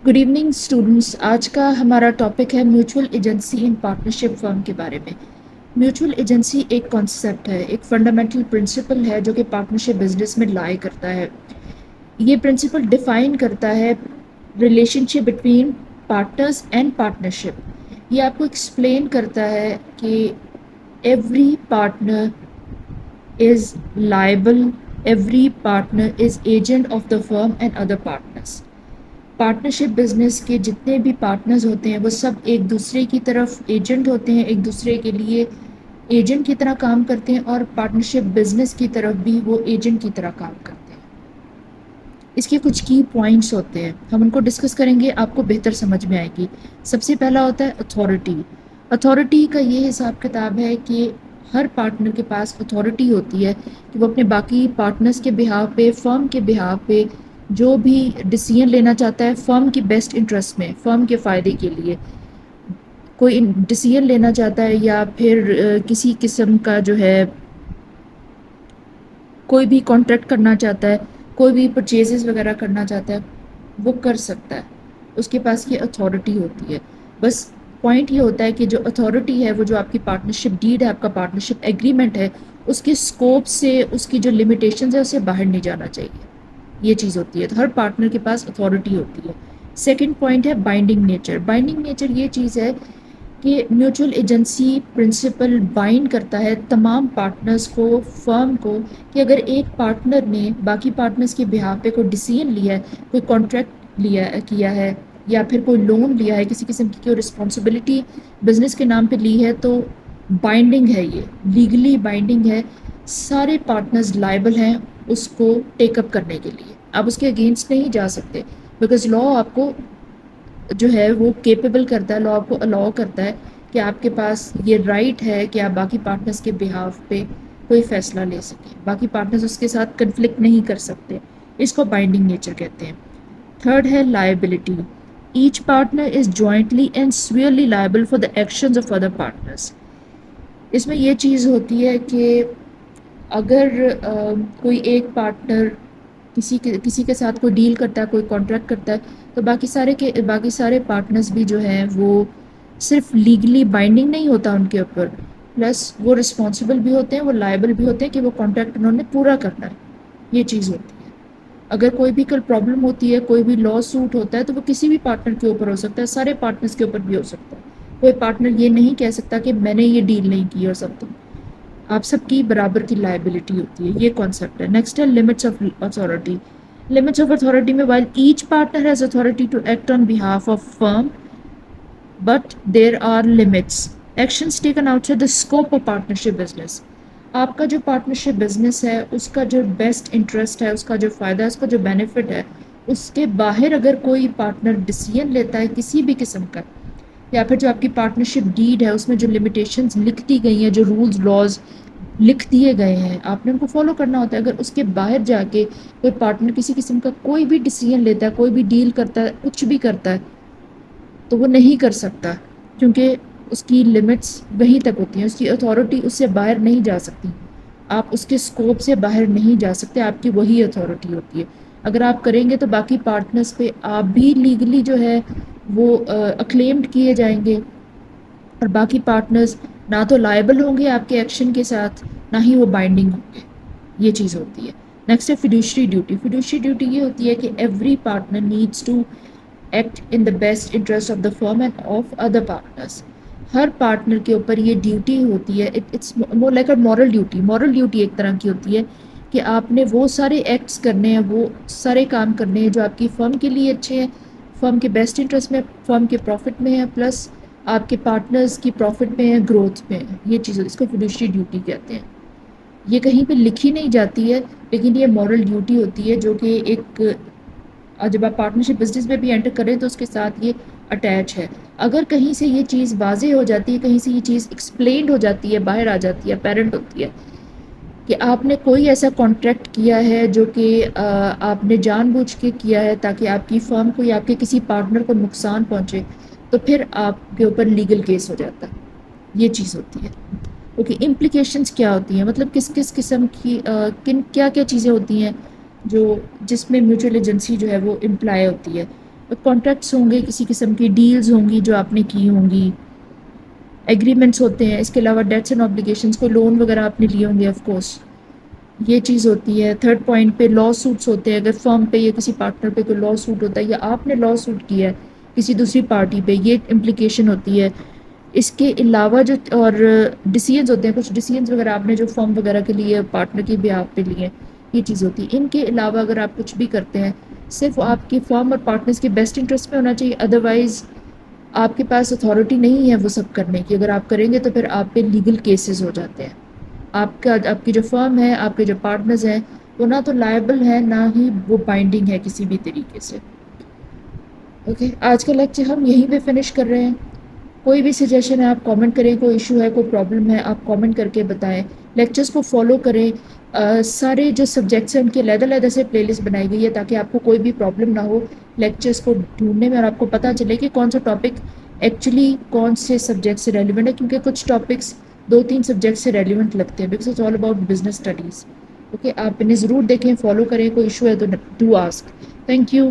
Good evening students. آج کا ہمارا ٹاپک ہے میوچول ایجنسی ان پارٹنرشپ فرم کے بارے میں. میوچول ایجنسی ایک کانسیپٹ ہے، ایک فنڈامنٹل پرنسپل ہے جو کہ پارٹنرشپ بزنس میں لائی کرتا ہے. یہ پرنسپل ڈیفائن کرتا ہے relation ship between partners and partnership. یہ آپ کو ایکسپلین کرتا ہے کہ every partner is liable, every partner is agent of the firm and other partners. Partnership business کے جتنے بھی پارٹنرز ہوتے ہیں وہ سب ایک دوسرے کی طرف ایجنٹ ہوتے ہیں، ایک دوسرے کے لیے ایجنٹ کی طرح کام کرتے ہیں، اور پارٹنرشپ بزنس کی طرف بھی وہ ایجنٹ کی طرح کام کرتے ہیں. اس کے کچھ کی پوائنٹس ہوتے ہیں، ہم ان کو ڈسکس کریں گے، آپ کو بہتر سمجھ میں آئے گی. سب سے پہلا ہوتا ہے اتھارٹی. اتھارٹی کا یہ حساب کتاب ہے کہ ہر پارٹنر کے پاس اتھارٹی ہوتی ہے کہ وہ اپنے باقی پارٹنرز کے بہاف پہ، فرم کے بہاف پہ جو بھی ڈیسیژن لینا چاہتا ہے فرم کی بیسٹ انٹرسٹ میں، فرم کے فائدے کے لیے کوئی ڈیسیژن لینا چاہتا ہے، یا پھر کسی قسم کا جو ہے کوئی بھی کانٹریکٹ کرنا چاہتا ہے، کوئی بھی پرچیزز وغیرہ کرنا چاہتا ہے، وہ کر سکتا ہے. اس کے پاس یہ اتھارٹی ہوتی ہے. بس پوائنٹ یہ ہوتا ہے کہ جو اتھارٹی ہے وہ جو آپ کی پارٹنرشپ ڈیڈ ہے، آپ کا پارٹنرشپ ایگریمنٹ ہے، اس کے اسکوپ سے، اس کی جو لمیٹیشنز ہے اسے باہر نہیں جانا چاہیے. یہ چیز ہوتی ہے. تو ہر پارٹنر کے پاس اتھارٹی ہوتی ہے. سیکنڈ پوائنٹ ہے بائنڈنگ نیچر. بائنڈنگ نیچر یہ چیز ہے کہ میوچول ایجنسی پرنسپل بائنڈ کرتا ہے تمام پارٹنرز کو، فرم کو، کہ اگر ایک پارٹنر نے باقی پارٹنرز کے بہاف پہ کوئی ڈیسیژن لیا ہے، کوئی کانٹریکٹ کیا ہے، یا پھر کوئی لون لیا ہے، کسی قسم کی کوئی رسپانسبلٹی بزنس کے نام پہ لی ہے، تو بائنڈنگ ہے، یہ لیگلی بائنڈنگ ہے. سارے پارٹنرز لائبل ہیں اس کو ٹیک اپ کرنے کے لیے. آپ اس کے اگینسٹ نہیں جا سکتے بیکاز لا آپ کو جو ہے وہ کیپیبل کرتا ہے، لا آپ کو الاؤ کرتا ہے کہ آپ کے پاس یہ رائٹ ہے کہ آپ باقی پارٹنرز کے بہاف پہ کوئی فیصلہ لے سکیں. باقی پارٹنرز اس کے ساتھ کنفلکٹ نہیں کر سکتے. اس کو بائنڈنگ نیچر کہتے ہیں. تھرڈ ہے liability. Each partner is jointly and severally liable for the actions of other partners. اس میں یہ چیز ہوتی ہے کہ اگر کوئی ایک پارٹنر کسی کے ساتھ کوئی ڈیل کرتا ہے، کوئی کانٹریکٹ کرتا ہے، تو باقی سارے پارٹنرز بھی جو ہیں وہ صرف لیگلی بائنڈنگ نہیں ہوتا ان کے اوپر، پلس وہ رسپانسبل بھی ہوتے ہیں، وہ لائبل بھی ہوتے ہیں کہ وہ کانٹریکٹ انہوں نے پورا کرنا ہے. یہ چیز ہوتی ہے. اگر کوئی بھی پرابلم ہوتی ہے، کوئی بھی لا سوٹ ہوتا ہے، تو وہ کسی بھی پارٹنر کے اوپر ہو سکتا ہے، سارے پارٹنرز کے اوپر بھی ہو سکتا ہے. کوئی پارٹنر یہ نہیں کہہ سکتا کہ میں نے یہ ڈیل نہیں کی اور سب. آپ سب کی برابر کی لائبلٹی ہوتی ہے. یہ کانسیپٹ ہے. نیکسٹ ہے limits of authority. Limits of authority میں while each partner has authority to act on behalf of firm, but there are limits. Actions taken outside the scope of partnership business. آپ کا جو partnership business ہے اس کا جو best interest ہے، اس کا جو فائدہ ہے، اس کا جو بینیفٹ ہے، اس کے باہر اگر کوئی پارٹنر ڈیسیژن لیتا ہے کسی بھی قسم کا، یا پھر جو آپ کی پارٹنرشپ ڈیڈ ہے اس میں جو لمیٹیشنز لکھ دی گئی ہیں، جو رولز لاز لکھ دیے گئے ہیں، آپ نے ان کو فالو کرنا ہوتا ہے. اگر اس کے باہر جا کے کوئی پارٹنر کسی قسم کا کوئی بھی ڈیسیژن لیتا ہے، کوئی بھی ڈیل کرتا ہے، کچھ بھی کرتا ہے، تو وہ نہیں کر سکتا، کیونکہ اس کی لمٹس وہیں تک ہوتی ہیں. اس کی اتھارٹی اس سے باہر نہیں جا سکتی. آپ اس کے اسکوپ سے باہر نہیں جا سکتے. آپ کی وہی اتھارٹی ہوتی ہے. اگر آپ کریں گے تو باقی پارٹنرز پہ آپ بھی لیگلی جو ہے وہ اکلیمڈ کیے جائیں گے، اور باقی پارٹنرز نہ تو لائبل ہوں گے آپ کے ایکشن کے ساتھ، نہ ہی وہ بائنڈنگ ہوں گے. یہ چیز ہوتی ہے. نیکسٹ ہے فیڈوشری ڈیوٹی. فیڈوشری ڈیوٹی یہ ہوتی ہے کہ every partner needs to act in the best interest of the firm and of other partners. ہر پارٹنر کے اوپر یہ ڈیوٹی ہوتی ہے. It's more like a moral duty. Moral duty ایک طرح کی ہوتی ہے کہ آپ نے وہ سارے ایکٹس کرنے ہیں، وہ سارے کام کرنے ہیں جو آپ کی فرم کے لیے اچھے ہیں، فرم کے بیسٹ انٹرسٹ میں، فرم کے پروفٹ میں ہیں، پلس آپ کے پارٹنرز کی پروفٹ میں ہیں، گروتھ میں ہیں. یہ چیز اس کو فیڈوشری ڈیوٹی کہتے ہیں. یہ کہیں پہ لکھی نہیں جاتی ہے، لیکن یہ مورل ڈیوٹی ہوتی ہے جو کہ ایک جب آپ پارٹنرشپ بزنس میں بھی انٹر کریں تو اس کے ساتھ یہ اٹیچ ہے. اگر کہیں سے یہ چیز واضح ہو جاتی ہے، کہیں سے یہ چیز ایکسپلینڈ ہو جاتی ہے، باہر آ جاتی ہے، اپیرنٹ ہوتی ہے کہ آپ نے کوئی ایسا کانٹریکٹ کیا ہے جو کہ آپ نے جان بوجھ کے کیا ہے تاکہ آپ کی فرم کو یا آپ کے کسی پارٹنر کو نقصان پہنچے، تو پھر آپ کے اوپر لیگل کیس ہو جاتا ہے. یہ چیز ہوتی ہے. اوکے، امپلیکیشنز کیا ہوتی ہیں، مطلب کس قسم کی کیا چیزیں ہوتی ہیں جو جس میں میوچول ایجنسی جو ہے وہ امپلائی ہوتی ہے. کانٹریکٹس ہوں گے، کسی قسم کی ڈیلز ہوں گی جو آپ نے کی ہوں گی، ایگریمنٹس ہوتے ہیں، اس کے علاوہ ڈیٹس اینڈ آبلیگیشنس، کوئی لون وغیرہ آپ نے لیے ہوں گے آف کورس، یہ چیز ہوتی ہے۔ تھرڈ پوائنٹ پہ لا سوٹس ہوتے ہیں، اگر فرم پہ یا کسی پارٹنر پہ کوئی لا سوٹ ہوتا ہے یا آپ نے لا سوٹ کیا ہے کسی دوسری پارٹی پہ، یہ امپلیکیشن ہوتی ہے۔ اس کے علاوہ جو اور ڈیسیژنز ہوتے ہیں، کچھ ڈیسیژنز وغیرہ آپ نے جو فرم وغیرہ کے لیے پارٹنر کی بیہاف پہ لیے، یہ چیز ہوتی ہے۔ ان کے علاوہ اگر آپ کچھ بھی کرتے ہیں صرف آپ کی فرم اور پارٹنرز کے بیسٹ انٹرسٹ میں ہونا چاہیے، ادروائز آپ کے پاس اتھارٹی نہیں ہے وہ سب کرنے کی۔ اگر آپ کریں گے تو پھر آپ پہ لیگل کیسز ہو جاتے ہیں۔ آپ کی جو فرم ہے، آپ کے جو پارٹنرز ہیں، وہ نہ تو لائبل ہے نہ ہی وہ بائنڈنگ ہے کسی بھی طریقے سے۔ اوکے، آج کا لیکچر ہم یہیں پہ فنش کر رہے ہیں۔ کوئی بھی سجیشن ہے آپ کامنٹ کریں، کوئی ایشو ہے، کوئی پرابلم ہے آپ کامنٹ کر کے بتائیں۔ لیکچرز کو فالو کریں، سارے جو سبجیکٹس ہیں ان کے علیحدہ سے پلے لسٹ بنائی گئی ہے تاکہ آپ کو کوئی بھی پرابلم نہ ہو لیکچرز کو ڈھونڈنے میں، اور آپ کو پتہ چلے کہ کون سا ٹاپک ایکچولی کون سے سبجیکٹ سے ریلیونٹ ہے، کیونکہ کچھ ٹاپکس 2-3 سبجیکٹ سے ریلیونٹ لگتے ہیں، because it's all about business studies. Okay, آپ انہیں ضرور دیکھیں، فالو کریں، کوئی ایشو ہے تو ڈو آسک۔ Thank you.